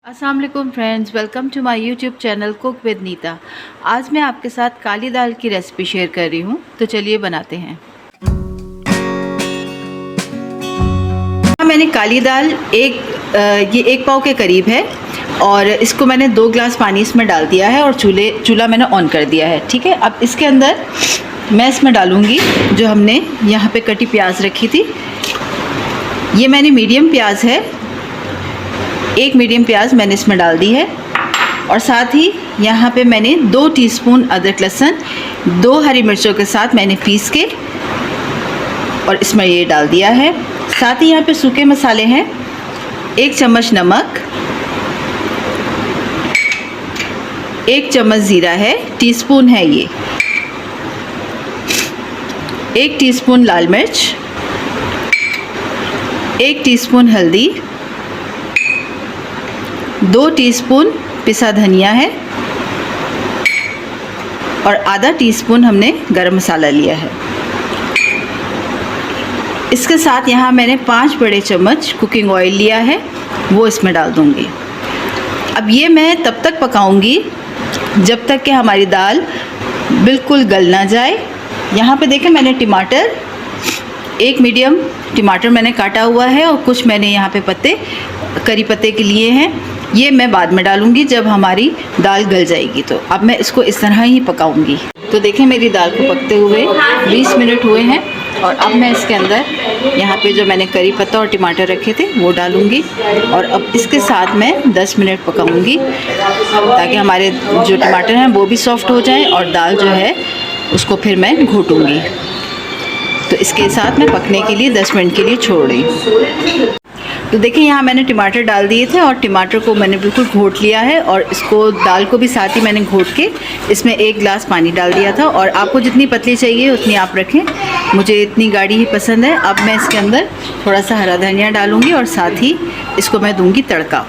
अस्सलाम वालेकुम friends, welcome to my YouTube channel cook with Neeta. आज मैं आपके साथ काली दाल की रेसिपी शेयर कर रही हूँ, तो चलिए बनाते हैं। मैंने काली दाल ये 1 पाव के करीब है और इसको मैंने 2 ग्लास पानी इसमें डाल दिया है और चूल्हा मैंने ऑन कर दिया है। ठीक है, अब इसके अंदर मैं इसमें डालूँगी जो हमने यहाँ पे कटी प्याज रखी थी। ये मैंने मीडियम प्याज है, 1 मीडियम प्याज मैंने इसमें डाल दी है और साथ ही यहाँ पे मैंने 2 टीस्पून अदरक लहसुन 2 हरी मिर्चों के साथ मैंने पीस के और इसमें ये डाल दिया है। साथ ही यहाँ पे सूखे मसाले हैं, 1 चम्मच नमक, 1 चम्मच ज़ीरा है, टीस्पून है ये, 1 टीस्पून लाल मिर्च, 1 टीस्पून हल्दी, 2 टीस्पून पिसा धनिया है और आधा टीस्पून हमने गरम मसाला लिया है। इसके साथ यहाँ मैंने 5 बड़े चम्मच कुकिंग ऑयल लिया है, वो इसमें डाल दूँगी। अब ये मैं तब तक पकाऊँगी जब तक कि हमारी दाल बिल्कुल गल ना जाए। यहाँ पे देखें मैंने टमाटर 1 मीडियम टमाटर मैंने काटा हुआ है और कुछ मैंने यहाँ पे करी पत्ते के लिए हैं। ये मैं बाद में डालूँगी जब हमारी दाल गल जाएगी। तो अब मैं इसको इस तरह ही पकाऊँगी। तो देखें मेरी दाल को पकते हुए 20 मिनट हुए हैं और अब मैं इसके अंदर यहाँ पे जो मैंने करी पत्ता और टमाटर रखे थे वो डालूँगी और अब इसके साथ मैं 10 मिनट पकाऊँगी ताकि हमारे जो टमाटर हैं वो भी सॉफ्ट हो जाएं और दाल जो है उसको फिर मैं घोटूँगी। तो इसके साथ मैं पकने के लिए 10 मिनट के लिए छोड़ रही। तो देखिए यहाँ मैंने टमाटर डाल दिए थे और टमाटर को मैंने बिल्कुल घोट लिया है और इसको दाल को भी साथ ही मैंने घोट के इसमें 1 गिलास पानी डाल दिया था। और आपको जितनी पतली चाहिए उतनी आप रखें, मुझे इतनी गाढ़ी ही पसंद है। अब मैं इसके अंदर थोड़ा सा हरा धनिया डालूँगी और साथ ही इसको मैं दूँगी तड़का।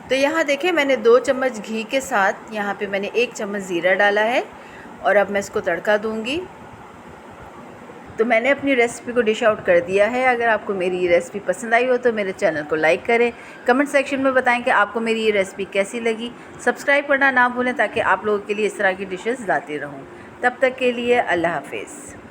तो यहाँ देखें मैंने 2 चम्मच घी के साथ यहाँ पर मैंने 1 चम्मच ज़ीरा डाला है और अब मैं इसको तड़का दूँगी। तो मैंने अपनी रेसिपी को डिश आउट कर दिया है। अगर आपको मेरी ये रेसिपी पसंद आई हो तो मेरे चैनल को लाइक करें, कमेंट सेक्शन में बताएं कि आपको मेरी ये रेसिपी कैसी लगी। सब्सक्राइब करना ना भूलें ताकि आप लोगों के लिए इस तरह की डिशेस लाती रहूं। तब तक के लिए अल्लाह हाफिज़।